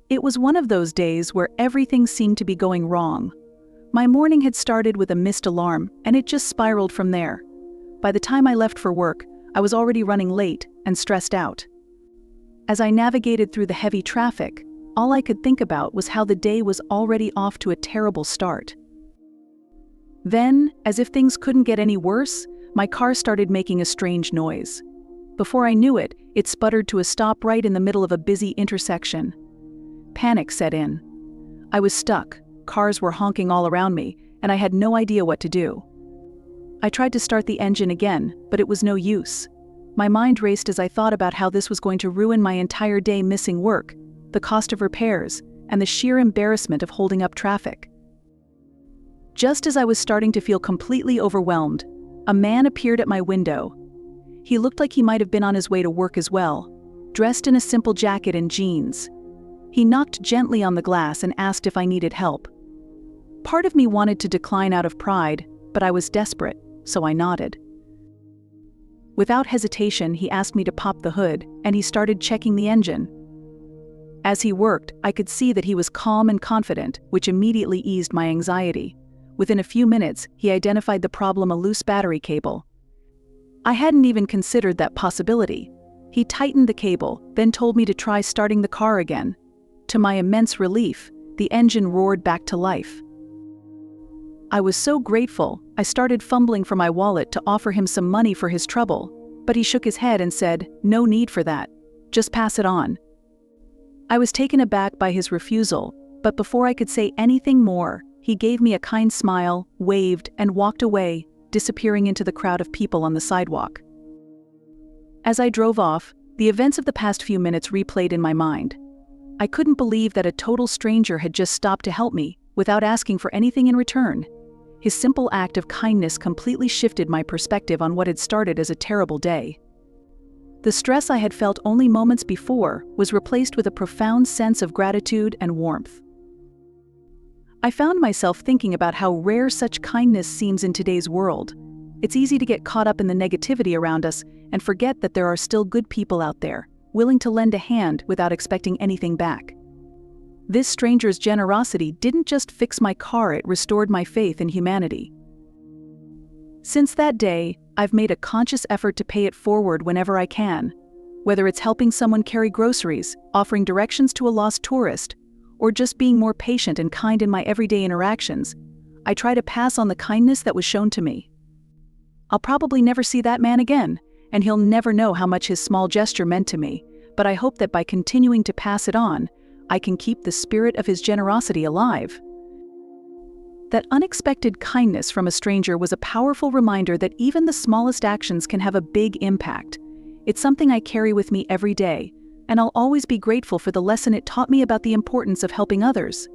It was one of those days where everything seemed to be going wrong. My morning had started with a missed alarm, and it just spiraled from there. By the time I left for work, I was already running late and stressed out. As I navigated through the heavy traffic, all I could think about was how the day was already off to a terrible start. Then, as if things couldn't get any worse, my car started making a strange noise. Before I knew it, it sputtered to a stop right in the middle of a busy intersection. Panic set in. I was stuck, cars were honking all around me, and I had no idea what to do. I tried to start the engine again, but it was no use. My mind raced as I thought about how this was going to ruin my entire day, missing work, the cost of repairs, and the sheer embarrassment of holding up traffic. Just as I was starting to feel completely overwhelmed, a man appeared at my window. He looked like he might have been on his way to work as well, dressed in a simple jacket and jeans. He knocked gently on the glass and asked if I needed help. Part of me wanted to decline out of pride, but I was desperate, so I nodded. Without hesitation, he asked me to pop the hood, and he started checking the engine. As he worked, I could see that he was calm and confident, which immediately eased my anxiety. Within a few minutes, he identified the problem: a loose battery cable. I hadn't even considered that possibility. He tightened the cable, then told me to try starting the car again. To my immense relief, the engine roared back to life. I was so grateful, I started fumbling for my wallet to offer him some money for his trouble, but he shook his head and said, "No need for that. Just pass it on." I was taken aback by his refusal, but before I could say anything more, he gave me a kind smile, waved, and walked away, disappearing into the crowd of people on the sidewalk. As I drove off, the events of the past few minutes replayed in my mind. I couldn't believe that a total stranger had just stopped to help me, without asking for anything in return. His simple act of kindness completely shifted my perspective on what had started as a terrible day. The stress I had felt only moments before was replaced with a profound sense of gratitude and warmth. I found myself thinking about how rare such kindness seems in today's world. It's easy to get caught up in the negativity around us and forget that there are still good people out there, willing to lend a hand without expecting anything back. This stranger's generosity didn't just fix my car, it restored my faith in humanity. Since that day, I've made a conscious effort to pay it forward whenever I can. Whether it's helping someone carry groceries, offering directions to a lost tourist, or just being more patient and kind in my everyday interactions, I try to pass on the kindness that was shown to me. I'll probably never see that man again, and he'll never know how much his small gesture meant to me, but I hope that by continuing to pass it on, I can keep the spirit of his generosity alive. That unexpected kindness from a stranger was a powerful reminder that even the smallest actions can have a big impact. It's something I carry with me every day, and I'll always be grateful for the lesson it taught me about the importance of helping others.